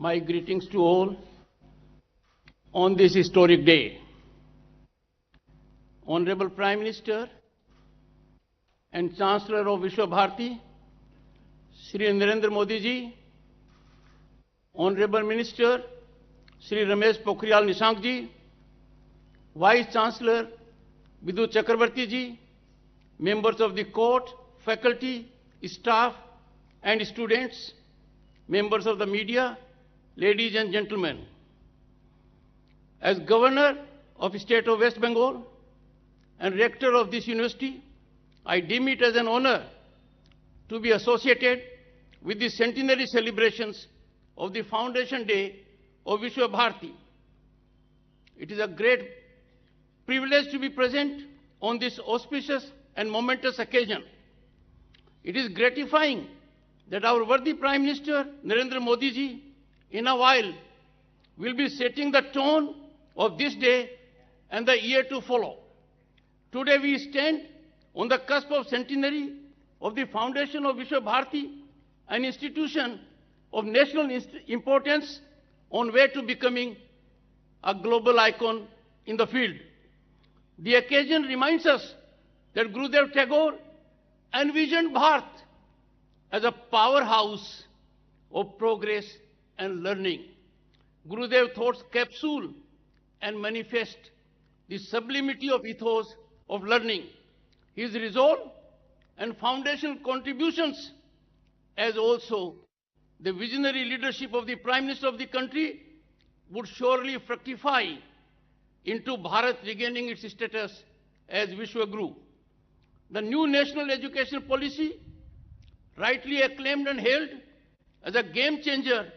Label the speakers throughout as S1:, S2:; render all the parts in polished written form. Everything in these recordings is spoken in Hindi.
S1: My greetings to all on this historic day. Honorable Prime Minister and Chancellor of Vishwa Bharati, Shri Narendra Modi ji, Honorable Minister Shri Ramesh Pokhriyal Nishank ji, Vice Chancellor Vidhu Chakrabarti ji, members of the court, faculty, staff and students, members of the media, ladies and gentlemen. As Governor of the State of West Bengal and Rector of this university, I deem it as an honor to be associated with the centenary celebrations of the Foundation Day of Vishwa Bharati. It is a great privilege to be present on this auspicious and momentous occasion. It is gratifying that our worthy Prime Minister Narendra Modi ji in a while will be setting the tone of this day and the year to follow. Today we stand on the cusp of centenary of the foundation of Vishwa Bharati, an institution of national importance on way to becoming a global icon in the field. The occasion reminds us that Gurudev Tagore envisioned Bharat as a powerhouse of progress and learning. Gurudev Thought's capsule and manifest the sublimity of ethos of learning. His resolve and foundational contributions, as also the visionary leadership of the Prime Minister of the country, would surely fructify into Bharat regaining its status as Vishwa Guru. The new national education policy, rightly acclaimed and hailed as a game changer,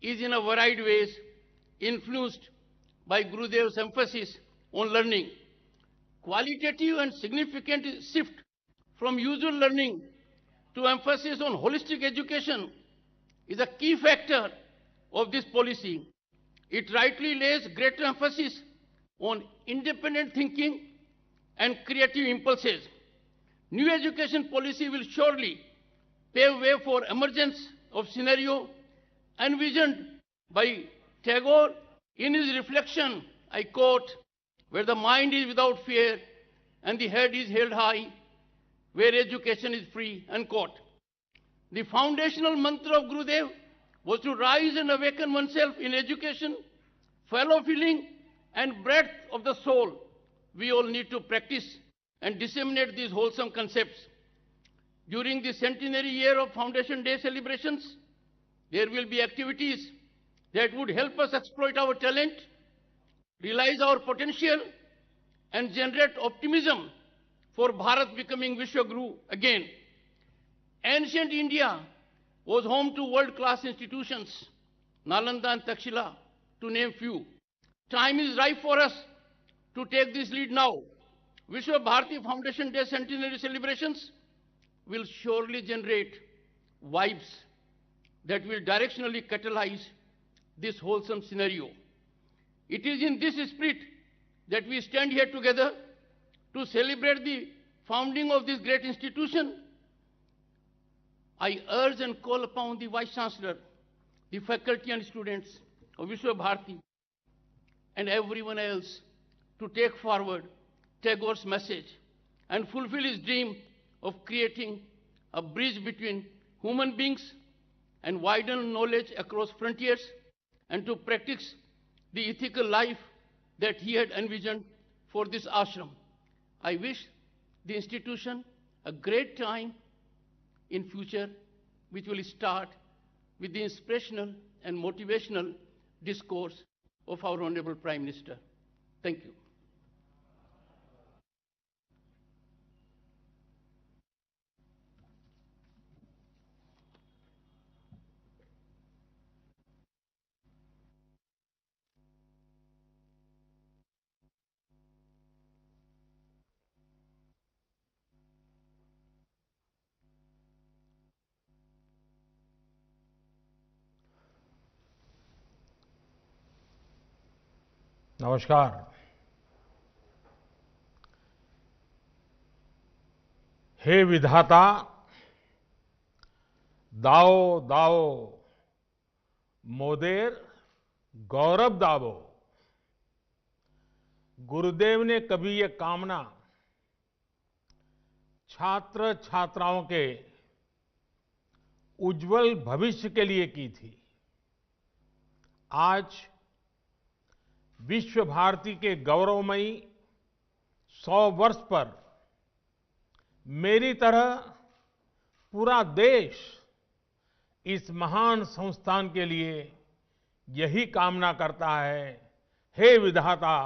S1: is in a varied ways influenced by Gurudev's emphasis on learning. Qualitative and significant shift from usual learning to emphasis on holistic education is a key factor of this policy. It rightly lays greater emphasis on independent thinking and creative impulses. New education policy will surely pave way for emergence of scenario envisioned by Tagore in his reflection, I quote, where the mind is without fear and the head is held high, where education is free, unquote. The foundational mantra of Gurudev was to rise and awaken oneself in education, fellow feeling and breadth of the soul. We all need to practice and disseminate these wholesome concepts. During the centenary year of Foundation Day celebrations, there will be activities that would help us exploit our talent, realize our potential, and generate optimism for Bharat becoming Vishwa Guru again. Ancient India was home to world-class institutions, Nalanda and Takshila, to name few. Time is ripe for us to take this lead now. Vishwa Bharati Foundation Day centenary celebrations will surely generate vibes that will directionally catalyze this wholesome scenario. It is in this spirit that we stand here together to celebrate the founding of this great institution. I urge and call upon the Vice Chancellor, the faculty and students of Vishwa Bharati, and everyone else to take forward Tagore's message and fulfill his dream of creating a bridge between human beings and widen knowledge across frontiers, and to practice the ethical life that he had envisioned for this ashram. I wish the institution a great time in future, which will start with the inspirational and motivational discourse of our Honorable Prime Minister. Thank you.
S2: नमस्कार। हे विधाता, दाओ दाओ मोदेर गौरव दावो। गुरुदेव ने कभी ये कामना छात्र छात्राओं के उज्जवल भविष्य के लिए की थी। आज विश्व भारती के गौरवमयी 100 वर्ष पर मेरी तरह पूरा देश इस महान संस्थान के लिए यही कामना करता है। हे विधाता,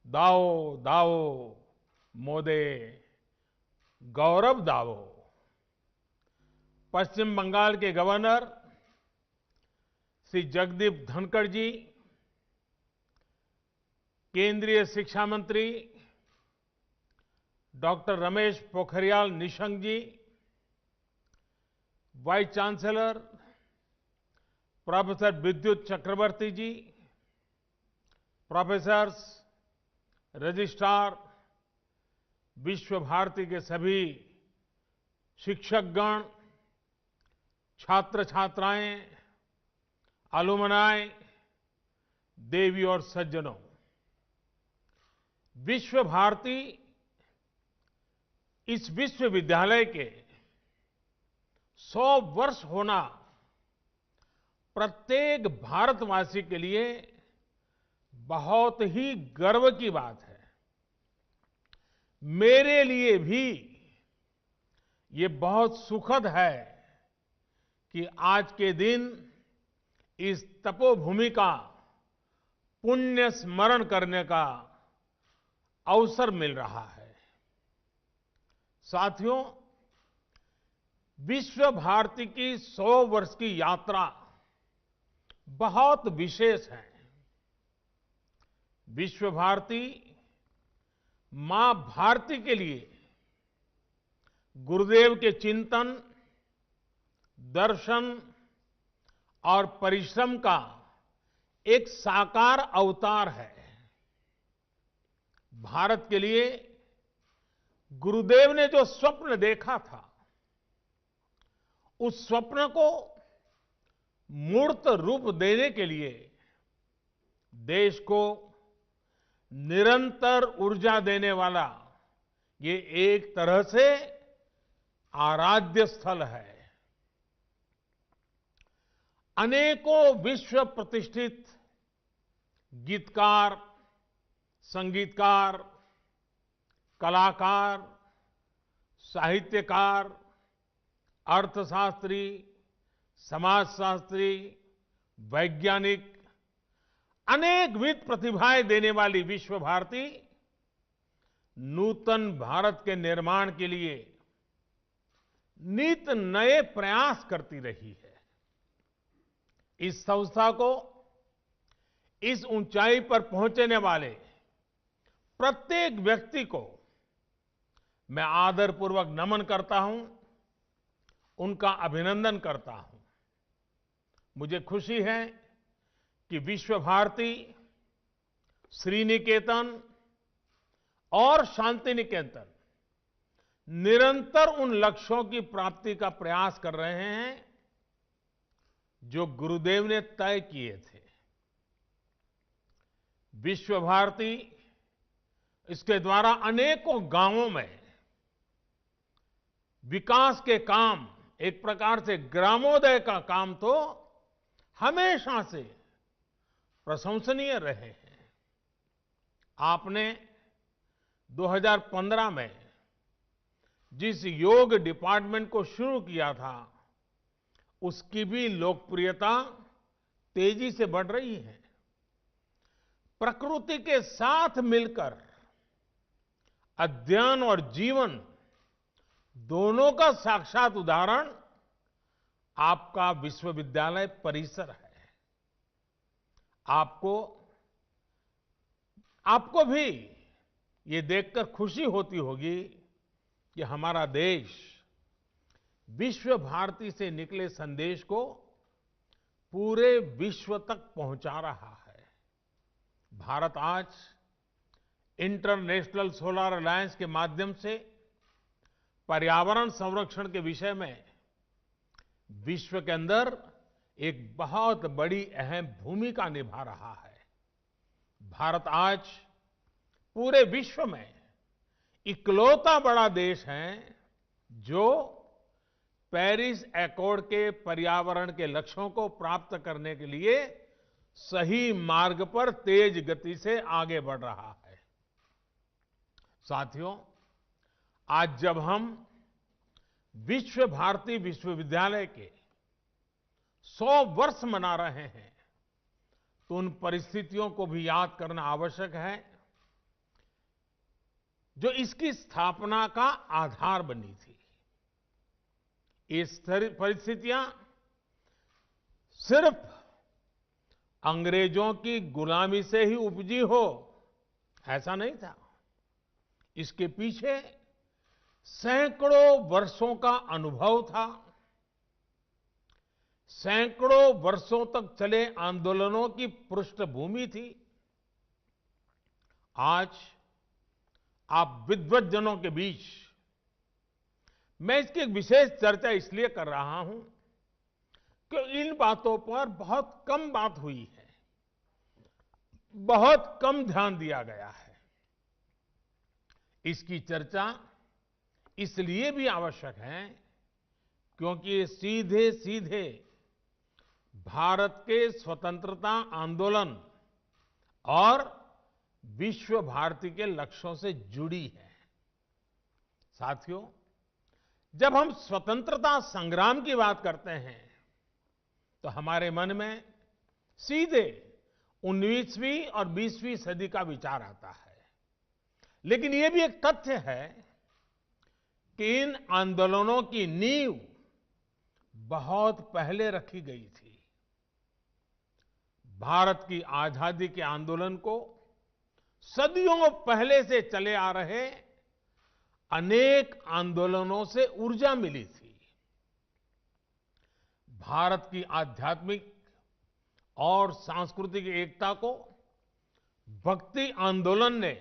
S2: दाओ दाओ मोदे गौरव दाओ। पश्चिम बंगाल के गवर्नर श्री जगदीप धनखड़ जी, केंद्रीय शिक्षा मंत्री डॉक्टर रमेश पोखरियाल निशंक जी, वाइस चांसलर प्रोफेसर विद्युत चक्रवर्ती जी, प्रोफेसर्स, रजिस्ट्रार, विश्व भारती के सभी शिक्षकगण, छात्र छात्राएं, अलुमनाई, देवी और सज्जनों, विश्व भारती इस विश्वविद्यालय के 100 वर्ष होना प्रत्येक भारतवासी के लिए बहुत ही गर्व की बात है। मेरे लिए भी ये बहुत सुखद है कि आज के दिन इस तपोभूमि का पुण्य स्मरण करने का अवसर मिल रहा है। साथियों, विश्व भारती की 100 वर्ष की यात्रा बहुत विशेष है। विश्व भारती मां भारती के लिए गुरुदेव के चिंतन, दर्शन और परिश्रम का एक साकार अवतार है। भारत के लिए गुरुदेव ने जो स्वप्न देखा था, उस स्वप्न को मूर्त रूप देने के लिए देश को निरंतर ऊर्जा देने वाला ये एक तरह से आराध्य स्थल है। अनेकों विश्व प्रतिष्ठित गीतकार, संगीतकार, कलाकार, साहित्यकार, अर्थशास्त्री, समाजशास्त्री, वैज्ञानिक, अनेकविध प्रतिभाएं देने वाली विश्व भारती नूतन भारत के निर्माण के लिए नित नए प्रयास करती रही है। इस संस्था को इस ऊंचाई पर पहुंचने वाले प्रत्येक व्यक्ति को मैं आदरपूर्वक नमन करता हूं, उनका अभिनंदन करता हूं। मुझे खुशी है कि विश्व भारती, श्रीनिकेतन और शांति निकेतन निरंतर उन लक्ष्यों की प्राप्ति का प्रयास कर रहे हैं जो गुरुदेव ने तय किए थे। विश्व भारती इसके द्वारा अनेकों गांवों में विकास के काम, एक प्रकार से ग्रामोदय का काम तो हमेशा से प्रशंसनीय रहे हैं। आपने 2015 में जिस योग डिपार्टमेंट को शुरू किया था, उसकी भी लोकप्रियता तेजी से बढ़ रही है। प्रकृति के साथ मिलकर अध्ययन और जीवन दोनों का साक्षात उदाहरण आपका विश्वविद्यालय परिसर है। आपको भी ये देखकर खुशी होती होगी कि हमारा देश विश्व भारती से निकले संदेश को पूरे विश्व तक पहुंचा रहा है। भारत आज इंटरनेशनल सोलर अलायंस के माध्यम से पर्यावरण संरक्षण के विषय में विश्व के अंदर एक बहुत बड़ी अहम भूमिका निभा रहा है। भारत आज पूरे विश्व में इकलौता बड़ा देश है जो पेरिस एकॉर्ड के पर्यावरण के लक्ष्यों को प्राप्त करने के लिए सही मार्ग पर तेज गति से आगे बढ़ रहा है। साथियों, आज जब हम विश्व भारती विश्वविद्यालय के 100 वर्ष मना रहे हैं तो उन परिस्थितियों को भी याद करना आवश्यक है जो इसकी स्थापना का आधार बनी थी। ये परिस्थितियां सिर्फ अंग्रेजों की गुलामी से ही उपजी हो ऐसा नहीं था। इसके पीछे सैकड़ों वर्षों का अनुभव था, सैकड़ों वर्षों तक चले आंदोलनों की पृष्ठभूमि थी। आज आप विद्वज्जनों के बीच मैं इसकी एक विशेष चर्चा इसलिए कर रहा हूं कि इन बातों पर बहुत कम बात हुई है, बहुत कम ध्यान दिया गया है। इसकी चर्चा इसलिए भी आवश्यक है क्योंकि ये सीधे सीधे भारत के स्वतंत्रता आंदोलन और विश्व भारती के लक्ष्यों से जुड़ी है। साथियों, जब हम स्वतंत्रता संग्राम की बात करते हैं तो हमारे मन में सीधे 19वीं और 20वीं सदी का विचार आता है। लेकिन यह भी एक तथ्य है कि इन आंदोलनों की नींव बहुत पहले रखी गई थी। भारत की आजादी के आंदोलन को सदियों पहले से चले आ रहे अनेक आंदोलनों से ऊर्जा मिली थी। भारत की आध्यात्मिक और सांस्कृतिक एकता को भक्ति आंदोलन ने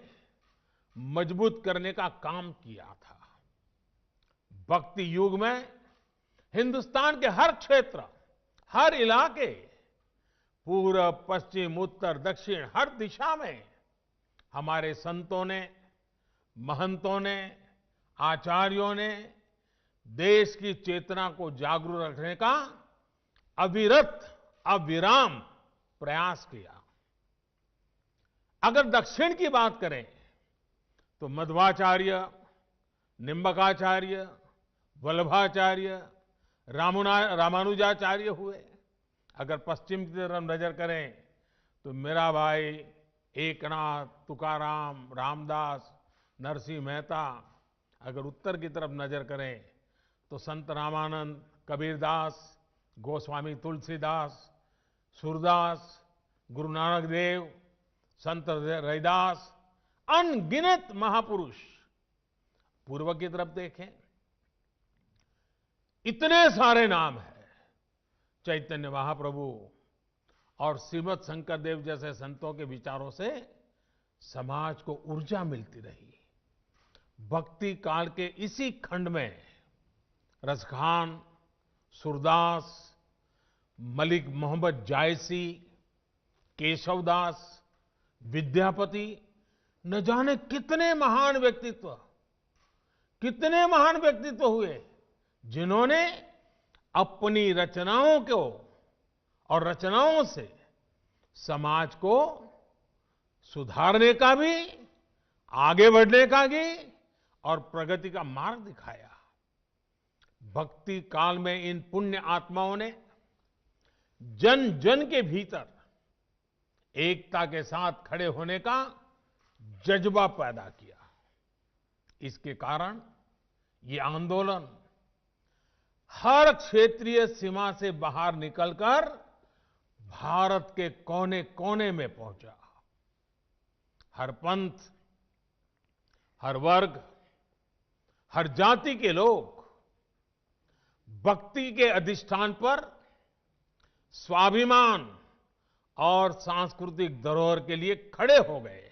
S2: मजबूत करने का काम किया था। भक्ति युग में हिंदुस्तान के हर क्षेत्र, हर इलाके, पूरब, पश्चिम, उत्तर, दक्षिण, हर दिशा में हमारे संतों ने, महंतों ने, आचार्यों ने देश की चेतना को जागरूक रखने का अविरत, अविराम प्रयास किया। अगर दक्षिण की बात करें तो मध्वाचार्य, निम्बकाचार्य, वल्लभाचार्य, रामानुजाचार्य हुए। अगर पश्चिम की तरफ नजर करें तो मीराबाई, एकनाथ, तुकाराम, रामदास, नरसिंह मेहता। अगर उत्तर की तरफ नजर करें तो संत रामानंद, कबीरदास, गोस्वामी तुलसीदास, सूरदास, गुरु नानक देव, संत रैदास, अनगिनत महापुरुष। पूर्व की तरफ देखें, इतने सारे नाम हैं। चैतन्य महाप्रभु और श्रीमद शंकर देव जैसे संतों के विचारों से समाज को ऊर्जा मिलती रही। भक्ति काल के इसी खंड में रसखान, सूरदास, मलिक मोहम्मद जायसी, केशवदास, विद्यापति, न जाने कितने महान व्यक्तित्व हुए जिन्होंने अपनी रचनाओं को और रचनाओं से समाज को सुधारने का भी, आगे बढ़ने का भी और प्रगति का मार्ग दिखाया। भक्ति काल में इन पुण्य आत्माओं ने जन जन के भीतर एकता के साथ खड़े होने का जज्बा पैदा किया। इसके कारण ये आंदोलन हर क्षेत्रीय सीमा से बाहर निकलकर भारत के कोने कोने में पहुंचा। हर पंथ, हर वर्ग, हर जाति के लोग भक्ति के अधिष्ठान पर स्वाभिमान और सांस्कृतिक धरोहर के लिए खड़े हो गए।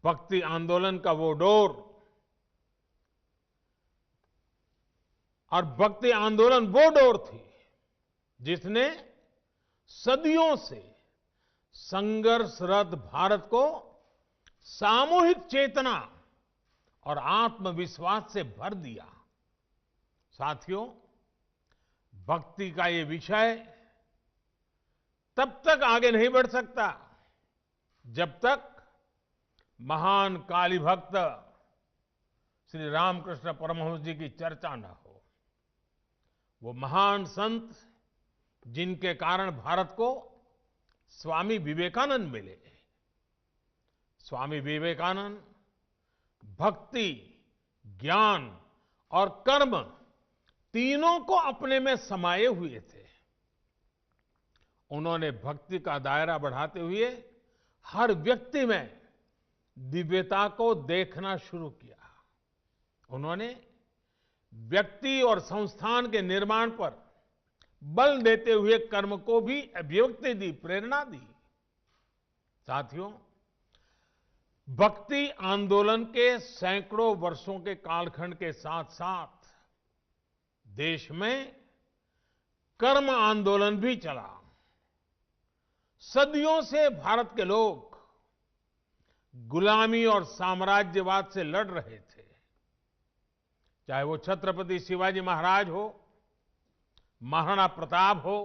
S2: भक्ति आंदोलन का वो डोर और भक्ति आंदोलन वो डोर थी जिसने सदियों से संघर्षरत भारत को सामूहिक चेतना और आत्मविश्वास से भर दिया। साथियों, भक्ति का ये विषय तब तक आगे नहीं बढ़ सकता जब तक महान काली भक्त श्री रामकृष्ण परमहंस जी की चर्चा न हो। वो महान संत जिनके कारण भारत को स्वामी विवेकानंद मिले। स्वामी विवेकानंद भक्ति, ज्ञान और कर्म तीनों को अपने में समाये हुए थे। उन्होंने भक्ति का दायरा बढ़ाते हुए हर व्यक्ति में दिव्यता को देखना शुरू किया। उन्होंने व्यक्ति और संस्थान के निर्माण पर बल देते हुए कर्म को भी अभिव्यक्ति दी, प्रेरणा दी। साथियों, भक्ति आंदोलन के सैकड़ों वर्षों के कालखंड के साथ साथ देश में कर्म आंदोलन भी चला। सदियों से भारत के लोग गुलामी और साम्राज्यवाद से लड़ रहे थे। चाहे वो छत्रपति शिवाजी महाराज हो, महाराणा प्रताप हो,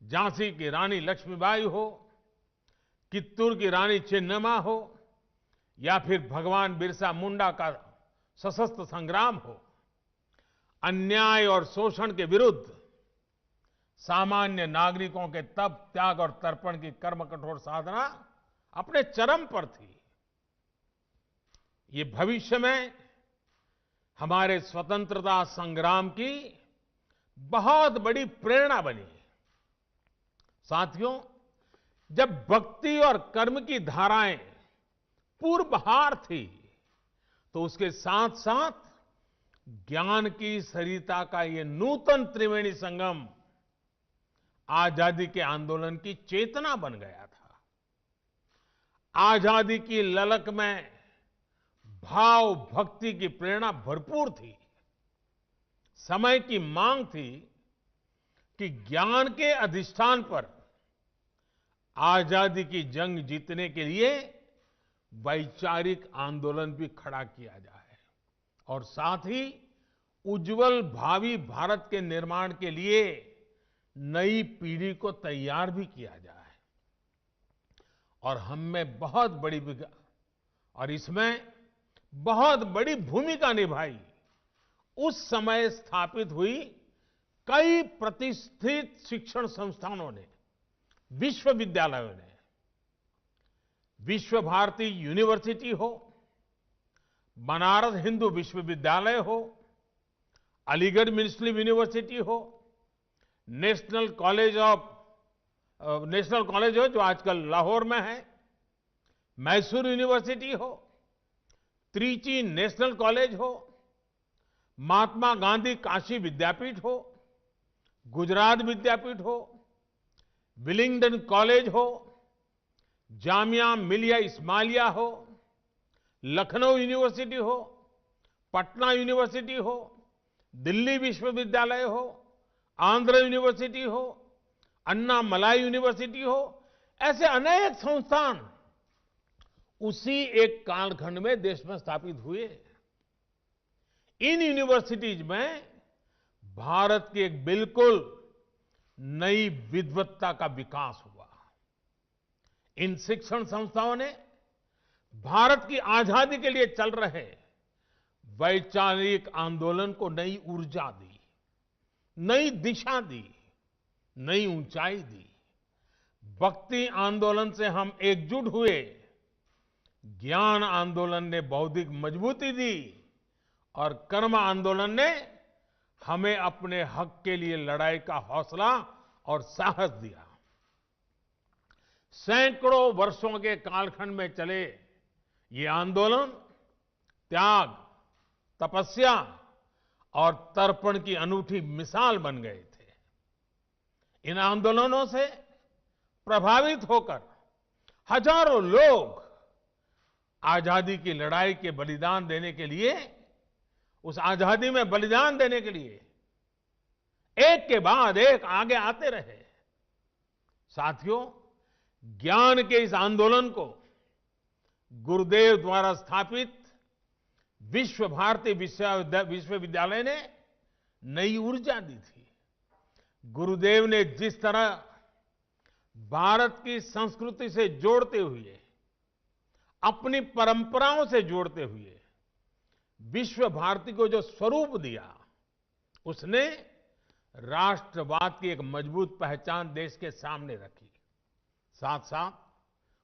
S2: झांसी की रानी लक्ष्मीबाई हो, कित्तूर की रानी चेन्नम्मा हो, या फिर भगवान बिरसा मुंडा का सशस्त्र संग्राम हो। अन्याय और शोषण के विरुद्ध सामान्य नागरिकों के तप, त्याग और तर्पण की कर्म कठोर साधना अपने चरम पर थी। ये भविष्य में हमारे स्वतंत्रता संग्राम की बहुत बड़ी प्रेरणा बनी। साथियों, जब भक्ति और कर्म की धाराएं पूर्वहार थी तो उसके साथ साथ ज्ञान की सरिता का ये नूतन त्रिवेणी संगम आजादी के आंदोलन की चेतना बन गया था। आजादी की ललक में भाव भक्ति की प्रेरणा भरपूर थी। समय की मांग थी कि ज्ञान के अधिष्ठान पर आजादी की जंग जीतने के लिए वैचारिक आंदोलन भी खड़ा किया जाए और साथ ही उज्जवल भावी भारत के निर्माण के लिए नई पीढ़ी को तैयार भी किया जाए। और हम में बहुत बड़ी और इसमें बहुत बड़ी भूमिका निभाई उस समय स्थापित हुई कई प्रतिष्ठित शिक्षण संस्थानों ने, विश्वविद्यालयों ने। विश्व भारती यूनिवर्सिटी हो, बनारस हिंदू विश्वविद्यालय हो, अलीगढ़ मुस्लिम यूनिवर्सिटी हो, नेशनल कॉलेज हो जो आजकल लाहौर में है, मैसूर यूनिवर्सिटी हो, त्रिची नेशनल कॉलेज हो, महात्मा गांधी काशी विद्यापीठ हो, गुजरात विद्यापीठ हो, विलिंगडन कॉलेज हो, जामिया मिलिया इस्माइलिया हो, लखनऊ यूनिवर्सिटी हो, पटना यूनिवर्सिटी हो, दिल्ली विश्वविद्यालय हो, आंध्र यूनिवर्सिटी हो, अन्ना मलाई यूनिवर्सिटी हो, ऐसे अनेक संस्थान उसी एक कालखंड में देश में स्थापित हुए। इन यूनिवर्सिटीज में भारत की एक बिल्कुल नई विद्वत्ता का विकास हुआ। इन शिक्षण संस्थाओं ने भारत की आजादी के लिए चल रहे वैचारिक आंदोलन को नई ऊर्जा दी, नई दिशा दी, नई ऊंचाई दी। भक्ति आंदोलन से हम एकजुट हुए, ज्ञान आंदोलन ने बौद्धिक मजबूती दी और कर्म आंदोलन ने हमें अपने हक के लिए लड़ाई का हौसला और साहस दिया। सैकड़ों वर्षों के कालखंड में चले ये आंदोलन त्याग, तपस्या और तर्पण की अनूठी मिसाल बन गए थे। इन आंदोलनों से प्रभावित होकर हजारों लोग आजादी की लड़ाई के बलिदान देने के लिए, उस आजादी में बलिदान देने के लिए एक के बाद एक आगे आते रहे। साथियों, ज्ञान के इस आंदोलन को गुरुदेव द्वारा स्थापित विश्व भारती विश्वविद्यालय ने नई ऊर्जा दी थी। गुरुदेव ने जिस तरह भारत की संस्कृति से जोड़ते हुए, अपनी परंपराओं से जोड़ते हुए विश्व भारती को जो स्वरूप दिया, उसने राष्ट्रवाद की एक मजबूत पहचान देश के सामने रखी। साथ साथ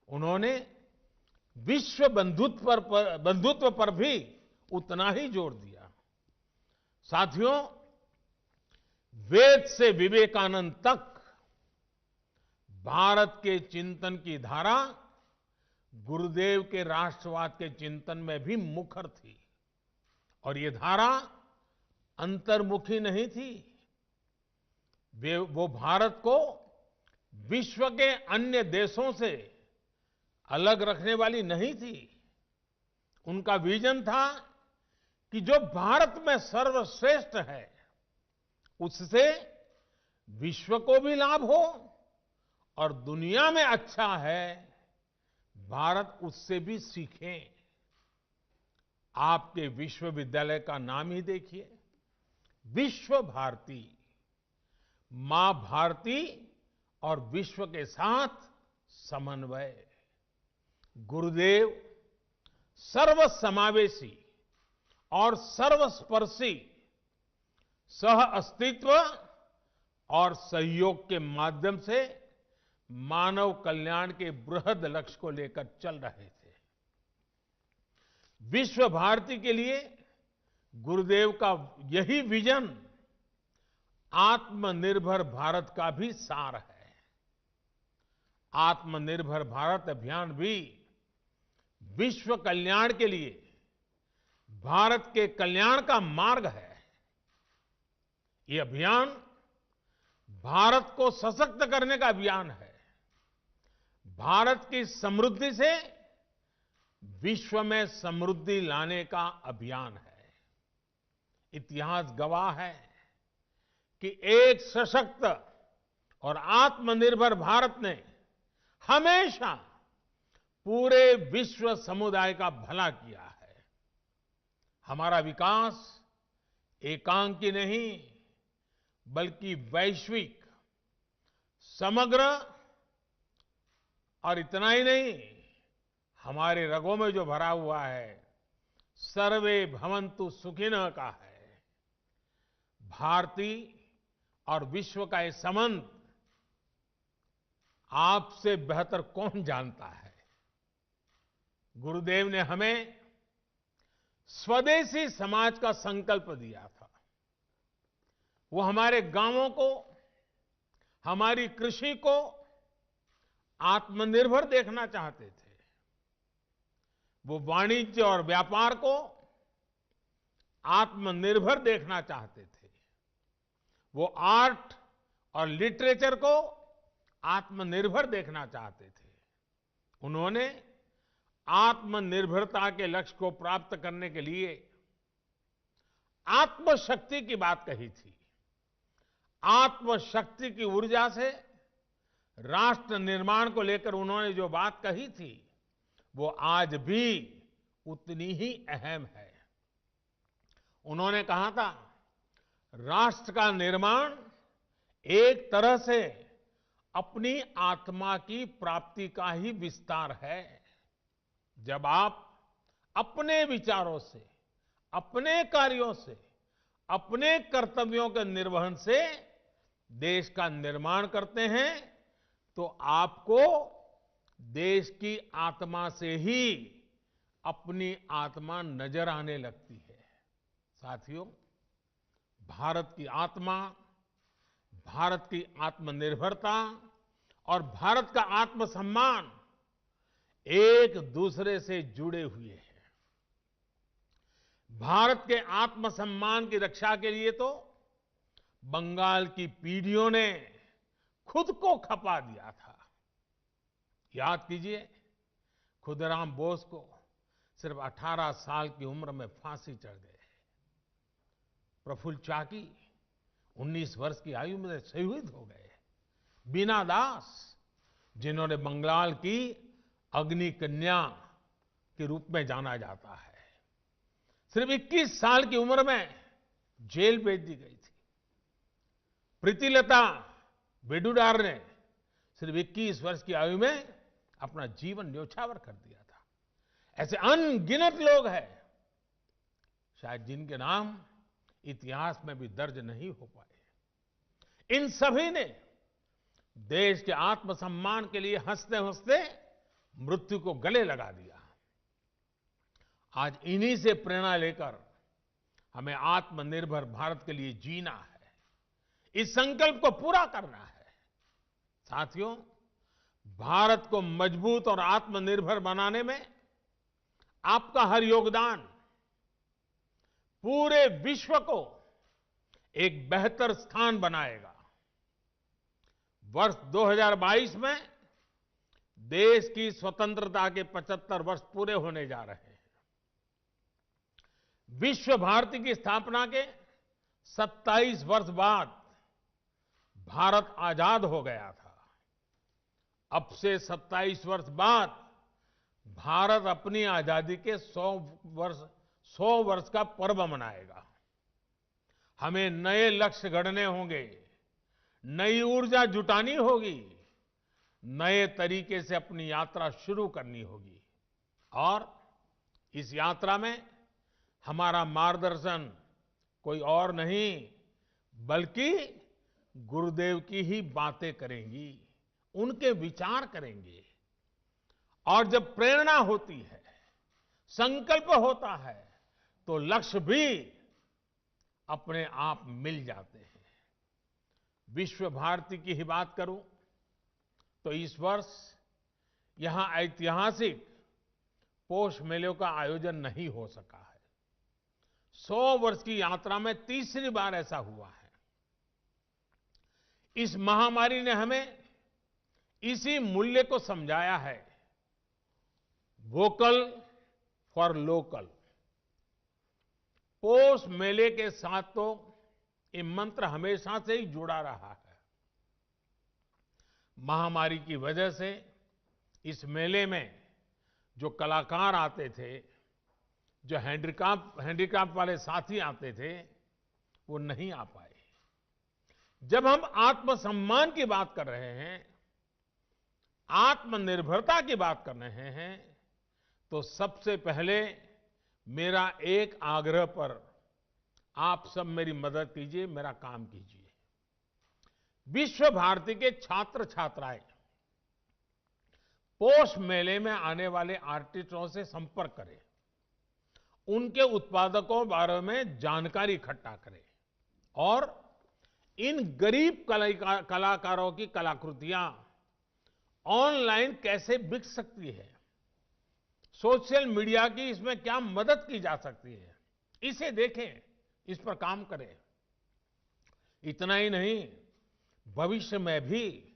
S2: उन्होंने विश्व बंधुत्व पर भी उतना ही जोर दिया। साथियों, वेद से विवेकानंद तक भारत के चिंतन की धारा गुरुदेव के राष्ट्रवाद के चिंतन में भी मुखर थी। और ये धारा अंतर्मुखी नहीं थी। वो भारत को विश्व के अन्य देशों से अलग रखने वाली नहीं थी। उनका विजन था कि जो भारत में सर्वश्रेष्ठ है, उससे विश्व को भी लाभ हो, और दुनिया में अच्छा है, भारत उससे भी सीखे। आपके विश्वविद्यालय का नाम ही देखिए, विश्व भारती। मां भारती और विश्व के साथ समन्वय। गुरुदेव सर्वसमावेशी और सर्वस्पर्शी सह अस्तित्व और सहयोग के माध्यम से मानव कल्याण के बृहद लक्ष्य को लेकर चल रहे थे। विश्व भारती के लिए गुरुदेव का यही विजन आत्मनिर्भर भारत का भी सार है। आत्मनिर्भर भारत अभियान भी विश्व कल्याण के लिए भारत के कल्याण का मार्ग है। ये अभियान भारत को सशक्त करने का अभियान है। भारत की समृद्धि से विश्व में समृद्धि लाने का अभियान है। इतिहास गवाह है कि एक सशक्त और आत्मनिर्भर भारत ने हमेशा पूरे विश्व समुदाय का भला किया है। हमारा विकास एकांकी नहीं, बल्कि वैश्विक, समग्र, और इतना ही नहीं, हमारे रगों में जो भरा हुआ है सर्वे भवन्तु सुखिनः का है। भारती और विश्व का ये संबंध आपसे बेहतर कौन जानता है। गुरुदेव ने हमें स्वदेशी समाज का संकल्प दिया था। वो हमारे गांवों को, हमारी कृषि को आत्मनिर्भर देखना चाहते थे। वो वाणिज्य और व्यापार को आत्मनिर्भर देखना चाहते थे। वो आर्ट और लिटरेचर को आत्मनिर्भर देखना चाहते थे। उन्होंने आत्मनिर्भरता के लक्ष्य को प्राप्त करने के लिए आत्मशक्ति की बात कही थी। आत्मशक्ति की ऊर्जा से राष्ट्र निर्माण को लेकर उन्होंने जो बात कही थी, वो आज भी उतनी ही अहम है। उन्होंने कहा था, राष्ट्र का निर्माण एक तरह से अपनी आत्मा की प्राप्ति का ही विस्तार है। जब आप अपने विचारों से, अपने कार्यों से, अपने कर्तव्यों के निर्वहन से देश का निर्माण करते हैं, तो आपको देश की आत्मा से ही अपनी आत्मा नजर आने लगती है। साथियों, भारत की आत्मा, भारत की आत्मनिर्भरता और भारत का आत्मसम्मान एक दूसरे से जुड़े हुए हैं। भारत के आत्मसम्मान की रक्षा के लिए तो बंगाल की पीढ़ियों ने खुद को खपा दिया था। याद कीजिए, खुदराम बोस को सिर्फ 18 साल की उम्र में फांसी चढ़ गई। प्रफुल्ल चाकी 19 वर्ष की आयु में शहीद हो गए। बीना दास, जिन्होंने बंगाल की अग्नि कन्या के रूप में जाना जाता है, सिर्फ 21 साल की उम्र में जेल भेज दी गई थी। प्रीतिलता वेडुडार ने सिर्फ 21 वर्ष की आयु में अपना जीवन न्योछावर कर दिया था। ऐसे अनगिनत लोग हैं, शायद जिनके नाम इतिहास में भी दर्ज नहीं हो पाए। इन सभी ने देश के आत्मसम्मान के लिए हंसते हंसते मृत्यु को गले लगा दिया। आज इन्हीं से प्रेरणा लेकर हमें आत्मनिर्भर भारत के लिए जीना है, इस संकल्प को पूरा करना है। साथियों, भारत को मजबूत और आत्मनिर्भर बनाने में आपका हर योगदान पूरे विश्व को एक बेहतर स्थान बनाएगा। वर्ष 2022 में देश की स्वतंत्रता के 75 वर्ष पूरे होने जा रहे हैं। विश्व भारती की स्थापना के 27 वर्ष बाद भारत आजाद हो गया था। अब से 27 वर्ष बाद भारत अपनी आजादी के 100 वर्ष का पर्व मनाएगा। हमें नए लक्ष्य गढ़ने होंगे, नई ऊर्जा जुटानी होगी, नए तरीके से अपनी यात्रा शुरू करनी होगी। और इस यात्रा में हमारा मार्गदर्शन कोई और नहीं बल्कि गुरुदेव की ही बातें करेंगी, उनके विचार करेंगे। और जब प्रेरणा होती है, संकल्प होता है, तो लक्ष्य भी अपने आप मिल जाते हैं। विश्व भारती की ही बात करूं तो इस वर्ष यहां ऐतिहासिक पोष मेलों का आयोजन नहीं हो सका है। 100 वर्ष की यात्रा में तीसरी बार ऐसा हुआ है। इस महामारी ने हमें इसी मूल्य को समझाया है, वोकल फॉर लोकल। पोष मेले के साथ तो ये मंत्र हमेशा से ही जुड़ा रहा है। महामारी की वजह से इस मेले में जो कलाकार आते थे, जो हैंडीक्राफ्ट वाले साथी आते थे, वो नहीं आ पाए। जब हम आत्मसम्मान की बात कर रहे हैं, आत्मनिर्भरता की बात कर रहे हैं, तो सबसे पहले मेरा एक आग्रह पर आप सब मेरी मदद कीजिए, मेरा काम कीजिए। विश्व भारती के छात्र छात्राएं पोष मेले में आने वाले आर्टिस्टों से संपर्क करें, उनके उत्पादकों बारे में जानकारी इकट्ठा करें और इन गरीब कलाकारों की कलाकृतियां ऑनलाइन कैसे बिक सकती है, सोशल मीडिया की इसमें क्या मदद की जा सकती है, इसे देखें, इस पर काम करें। इतना ही नहीं, भविष्य में भी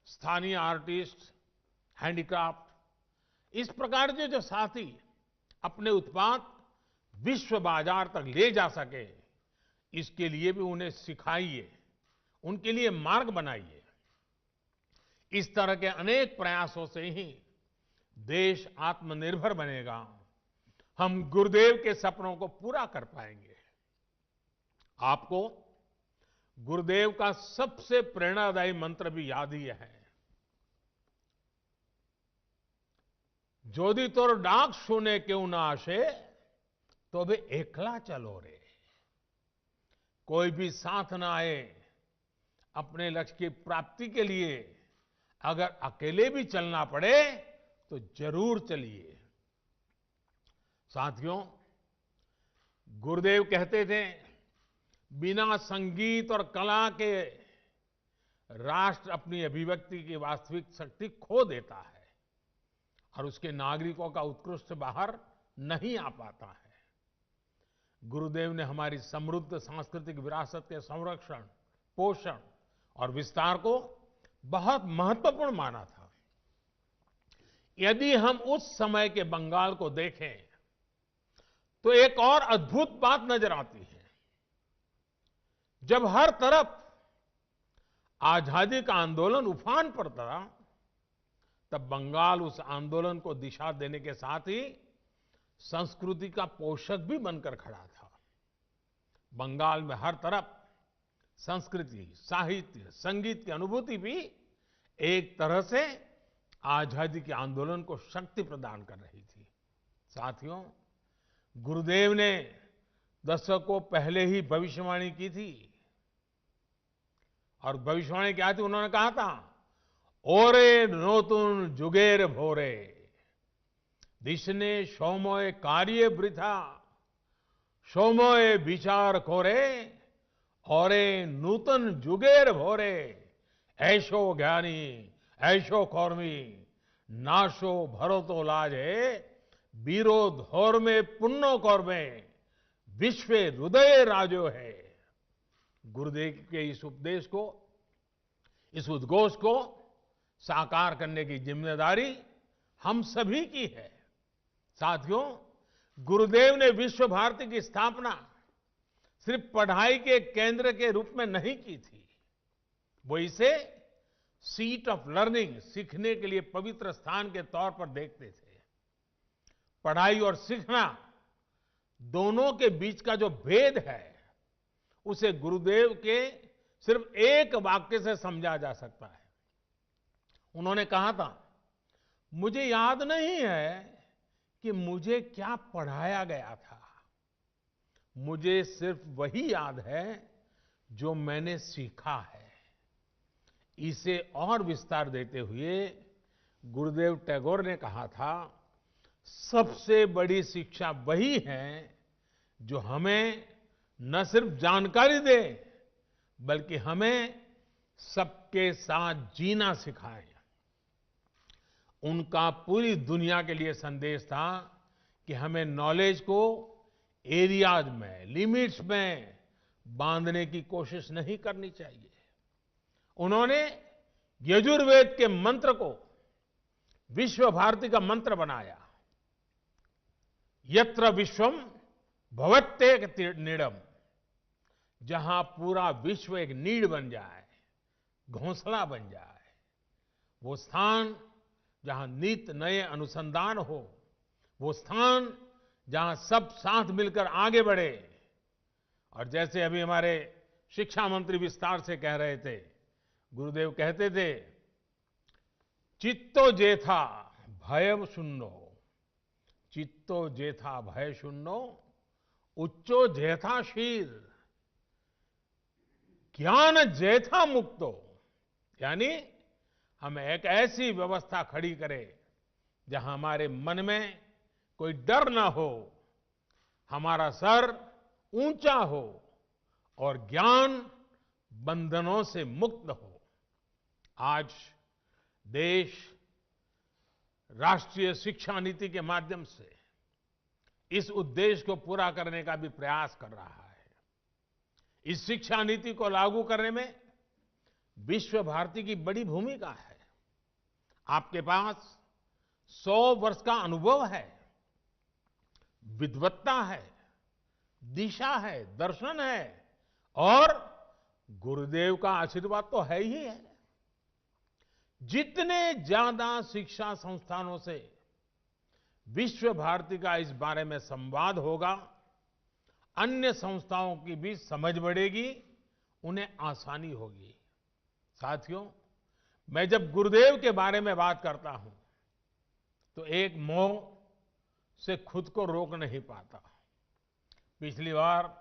S2: स्थानीय आर्टिस्ट, हैंडीक्राफ्ट, इस प्रकार के जो साथी अपने उत्पाद विश्व बाजार तक ले जा सके, इसके लिए भी उन्हें सिखाइए, उनके लिए मार्ग बनाइए। इस तरह के अनेक प्रयासों से ही देश आत्मनिर्भर बनेगा, हम गुरुदेव के सपनों को पूरा कर पाएंगे। आपको गुरुदेव का सबसे प्रेरणादायी मंत्र भी याद ही है, जोदी तोर डाक सुने क्यों ना आशे, तो भी एकला चलो रे। कोई भी साथ ना आए, अपने लक्ष्य की प्राप्ति के लिए अगर अकेले भी चलना पड़े तो जरूर चलिए। साथियों, गुरुदेव कहते थे, बिना संगीत और कला के राष्ट्र अपनी अभिव्यक्ति की वास्तविक शक्ति खो देता है और उसके नागरिकों का उत्कृष्ट बाहर नहीं आ पाता है। गुरुदेव ने हमारी समृद्ध सांस्कृतिक विरासत के संरक्षण, पोषण और विस्तार को बहुत महत्वपूर्ण माना था। यदि हम उस समय के बंगाल को देखें तो एक और अद्भुत बात नजर आती है। जब हर तरफ आजादी का आंदोलन उफान पर था, तब बंगाल उस आंदोलन को दिशा देने के साथ ही संस्कृति का पोषक भी बनकर खड़ा था। बंगाल में हर तरफ संस्कृति, साहित्य, संगीत की अनुभूति भी एक तरह से आजादी के आंदोलन को शक्ति प्रदान कर रही थी। साथियों, गुरुदेव ने दशकों पहले ही भविष्यवाणी की थी, और भविष्यवाणी क्या थी? उन्होंने कहा था, ओरे नोतुन जुगेर भोरे दिशने सोमोय कार्य वृथा सोमोय विचार कोरे औरे नूतन जुगेर भोरे ऐशो ज्ञानी ऐशो कौर्मी नाशो भरतो लाजे बीरो धोर में पुण्यो कौर्मे विश्व हृदय राजो है। गुरुदेव के इस उपदेश को, इस उद्घोष को साकार करने की जिम्मेदारी हम सभी की है। साथियों, गुरुदेव ने विश्व भारती की स्थापना सिर्फ पढ़ाई के केंद्र के रूप में नहीं की थी, वो इसे सीट ऑफ लर्निंग, सीखने के लिए पवित्र स्थान के तौर पर देखते थे। पढ़ाई और सीखना दोनों के बीच का जो भेद है, उसे गुरुदेव के सिर्फ एक वाक्य से समझा जा सकता है। उन्होंने कहा था, मुझे याद नहीं है कि मुझे क्या पढ़ाया गया था, मुझे सिर्फ वही याद है जो मैंने सीखा है। इसे और विस्तार देते हुए गुरुदेव टैगोर ने कहा था, सबसे बड़ी शिक्षा वही है जो हमें न सिर्फ जानकारी दे, बल्कि हमें सबके साथ जीना सिखाए। उनका पूरी दुनिया के लिए संदेश था कि हमें नॉलेज को एरियाज में, लिमिट्स में बांधने की कोशिश नहीं करनी चाहिए। उन्होंने यजुर्वेद के मंत्र को विश्व भारती का मंत्र बनाया। यत्र विश्वम भवत्येक नीडम, जहां पूरा विश्व एक नीड बन जाए, घोंसला बन जाए, वो स्थान जहां नित नए अनुसंधान हो, वो स्थान जहां सब साथ मिलकर आगे बढ़े। और जैसे अभी हमारे शिक्षा मंत्री विस्तार से कह रहे थे, गुरुदेव कहते थे, चित्तो जेथा भय शून्यो, चित्तो जेथा भय शून्यो उच्चो जेथा शील ज्ञान जेथा मुक्तो। यानी हम एक ऐसी व्यवस्था खड़ी करें जहां हमारे मन में कोई डर ना हो, हमारा सर ऊंचा हो और ज्ञान बंधनों से मुक्त हो। आज देश राष्ट्रीय शिक्षा नीति के माध्यम से इस उद्देश्य को पूरा करने का भी प्रयास कर रहा है। इस शिक्षा नीति को लागू करने में विश्व भारती की बड़ी भूमिका है। आपके पास 100 वर्ष का अनुभव है, विद्वत्ता है, दिशा है, दर्शन है और गुरुदेव का आशीर्वाद तो है ही है। जितने ज्यादा शिक्षा संस्थानों से विश्व भारती का इस बारे में संवाद होगा, अन्य संस्थाओं की भी समझ बढ़ेगी, उन्हें आसानी होगी। साथियों, मैं जब गुरुदेव के बारे में बात करता हूं तो एक मोह से खुद को रोक नहीं पाता। पिछली बार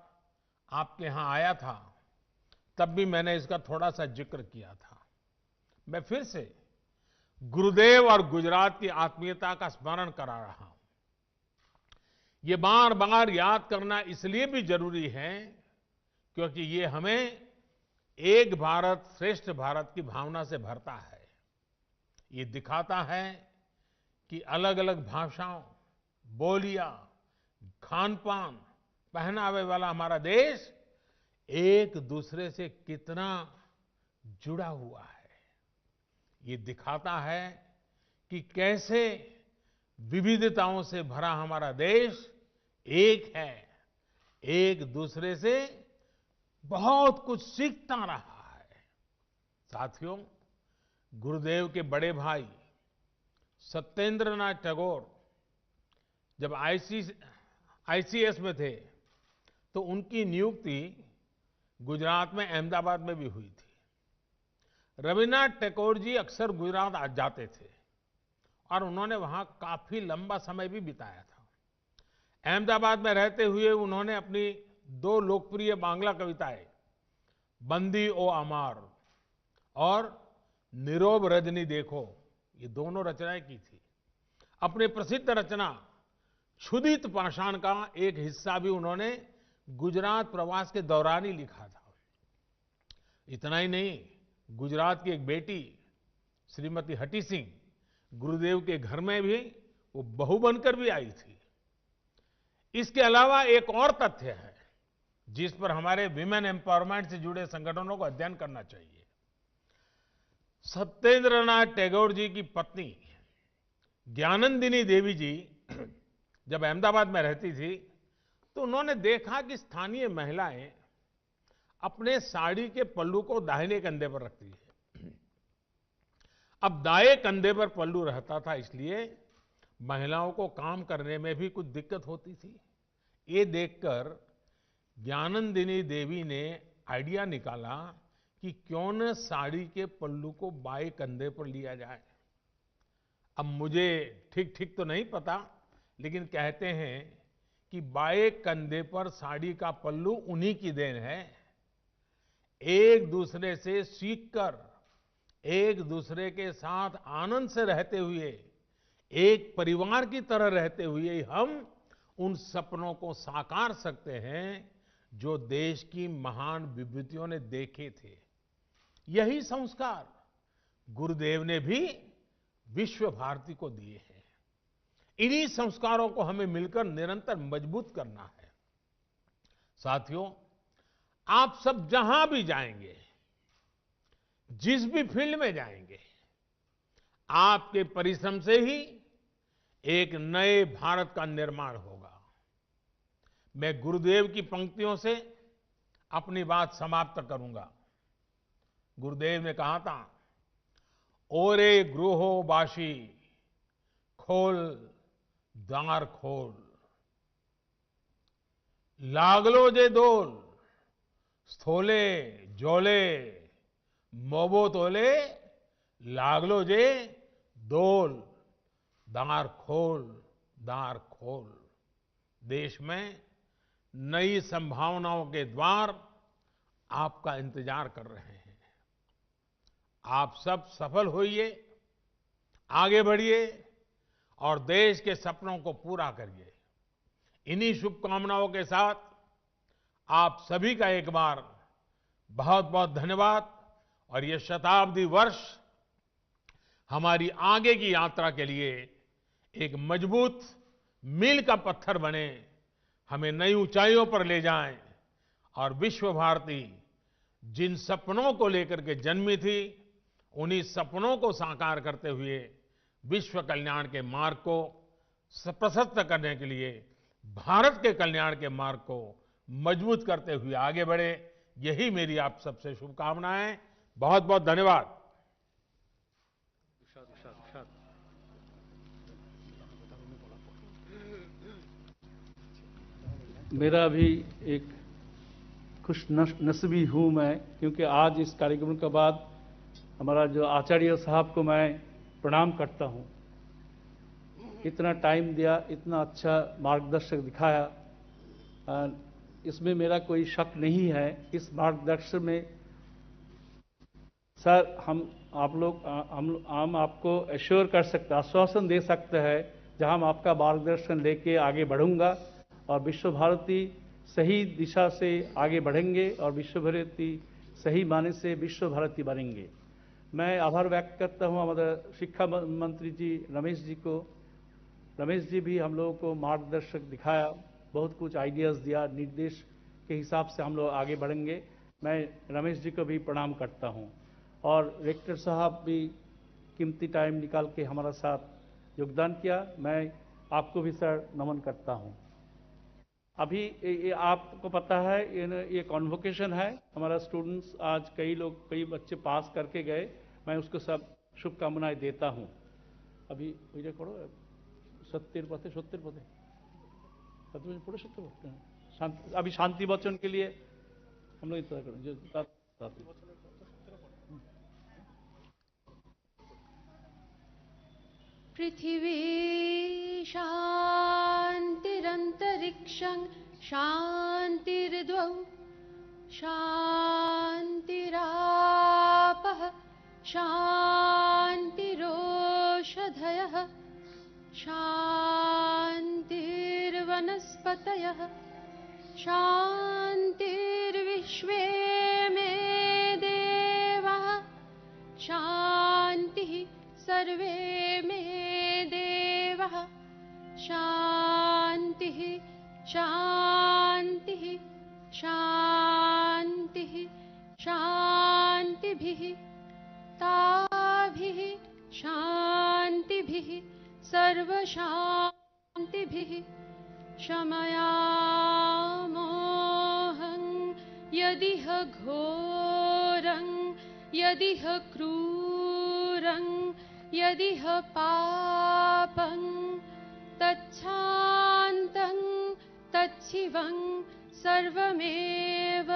S2: आपके यहां आया था, तब भी मैंने इसका थोड़ा सा जिक्र किया था। मैं फिर से गुरुदेव और गुजरात की आत्मीयता का स्मरण करा रहा हूं। ये बार बार याद करना इसलिए भी जरूरी है क्योंकि ये हमें एक भारत श्रेष्ठ भारत की भावना से भरता है। ये दिखाता है कि अलग अलग भाषाओं, बोलियां, खान पान, पहनावे वाला हमारा देश एक दूसरे से कितना जुड़ा हुआ है। ये दिखाता है कि कैसे विविधताओं से भरा हमारा देश एक है, एक दूसरे से बहुत कुछ सीखता रहा है। साथियों, गुरुदेव के बड़े भाई सत्येंद्रनाथ टैगोर जब आईसीएस में थे तो उनकी नियुक्ति गुजरात में अहमदाबाद में भी हुई थी। रविन्द्रनाथ टैगोर जी अक्सर गुजरात आ जाते थे और उन्होंने वहां काफी लंबा समय भी बिताया था। अहमदाबाद में रहते हुए उन्होंने अपनी 2 लोकप्रिय बांग्ला कविताएं बंदी ओ अमार और नीरोब रजनी देखो, ये दोनों रचनाएं की थी। अपनी प्रसिद्ध रचना क्षुधित पाषाण का एक हिस्सा भी उन्होंने गुजरात प्रवास के दौरान ही लिखा था। इतना ही नहीं, गुजरात की एक बेटी श्रीमती हटी सिंह गुरुदेव के घर में भी वो बहू बनकर भी आई थी। इसके अलावा एक और तथ्य है जिस पर हमारे विमेन एम्पावरमेंट से जुड़े संगठनों को अध्ययन करना चाहिए। सत्येंद्रनाथ टैगोर जी की पत्नी ज्ञानंदिनी देवी जी जब अहमदाबाद में रहती थी तो उन्होंने देखा कि स्थानीय महिलाएं अपने साड़ी के पल्लू को दाहिने कंधे पर रखती है। अब दाएं कंधे पर पल्लू रहता था, इसलिए महिलाओं को काम करने में भी कुछ दिक्कत होती थी। ये देखकर ज्ञानंदिनी देवी ने आइडिया निकाला कि क्यों न साड़ी के पल्लू को बाएं कंधे पर लिया जाए। अब मुझे ठीक ठीक तो नहीं पता, लेकिन कहते हैं कि बाएं कंधे पर साड़ी का पल्लू उन्हीं की देन है। एक दूसरे से सीखकर, एक दूसरे के साथ आनंद से रहते हुए, एक परिवार की तरह रहते हुए हम उन सपनों को साकार सकते हैं जो देश की महान विभूतियों ने देखे थे। यही संस्कार गुरुदेव ने भी विश्व भारती को दिए हैं। इन्हीं संस्कारों को हमें मिलकर निरंतर मजबूत करना है। साथियों, आप सब जहां भी जाएंगे, जिस भी फील्ड में जाएंगे, आपके परिश्रम से ही एक नए भारत का निर्माण होगा। मैं गुरुदेव की पंक्तियों से अपनी बात समाप्त करूंगा। गुरुदेव ने कहा था, ओरे ग्रोहो बाशी खोल द्वार खोल, लागलो जे दोल स्थोले जोले मोबो तोले, लागलो जे दोल दार खोल दार खोल। देश में नई संभावनाओं के द्वार आपका इंतजार कर रहे हैं। आप सब सफल होइए, आगे बढ़िए और देश के सपनों को पूरा करिए। इन्हीं शुभकामनाओं के साथ आप सभी का एक बार बहुत बहुत धन्यवाद। और ये शताब्दी वर्ष हमारी आगे की यात्रा के लिए एक मजबूत मील का पत्थर बने, हमें नई ऊंचाइयों पर ले जाएं और विश्व भारती जिन सपनों को लेकर के जन्मी थी, उन्हीं सपनों को साकार करते हुए विश्व कल्याण के मार्ग को प्रशस्त करने के लिए, भारत के कल्याण के मार्ग को मजबूत करते हुए आगे बढ़े। यही मेरी आप सबसे शुभकामनाएं। बहुत बहुत धन्यवाद।
S3: मेरा भी एक खुश नसीबी हूँ मैं, क्योंकि आज इस कार्यक्रम के बाद हमारा जो आचार्य साहब को मैं प्रणाम करता हूँ। इतना टाइम दिया, इतना अच्छा मार्गदर्शक दिखाया, इसमें मेरा कोई शक नहीं है। इस मार्गदर्शन में सर हम आपको एश्योर कर सकते, आश्वासन दे सकते हैं जहां हम आपका मार्गदर्शन लेके आगे बढ़ूंगा और विश्व भारती सही दिशा से आगे बढ़ेंगे और विश्व भारती सही माने से विश्व भारती बनेंगे। मैं आभार व्यक्त करता हूं हमारे शिक्षा मंत्री जी रमेश जी को। रमेश जी भी हम लोगों को मार्गदर्शक दिखाया, बहुत कुछ आइडियाज दिया, निर्देश के हिसाब से हम लोग आगे बढ़ेंगे। मैं रमेश जी को भी प्रणाम करता हूं और रेक्टर साहब भी कीमती टाइम निकाल के हमारा साथ योगदान किया। मैं आपको भी सर नमन करता हूं। अभी ये आपको पता है ये कॉन्वोकेशन है, हमारा स्टूडेंट्स आज कई बच्चे पास करके गए, मैं उसको सब शुभकामनाएं देता हूं। अभी ये पढ़ो 70 पदे पढ़ो 70 अभी शांति वचन के लिए हम लोग इंतजार करें।
S4: पृथिवी शान्तिरन्तरिक्षं शान्तिर्द्वौ शान्तिरापः शान्तिरोषधयः शान्तिर्वनस्पतयः शान्तिर्विश्वे मे देवाः शान्तिः सर्वे मे देवाः शान्तिः शान्तिः शान्तिः शान्तिभिः ताभिः शान्तिभिः सर्वशान्तिभिः शमयामोहं यदिह घोरं यदिह क्रूरं यदिह पापं तच्छान्तं तच्छिवं सर्वमेव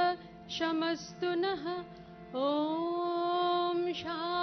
S4: शमस्तु नः। ॐ शान्ति।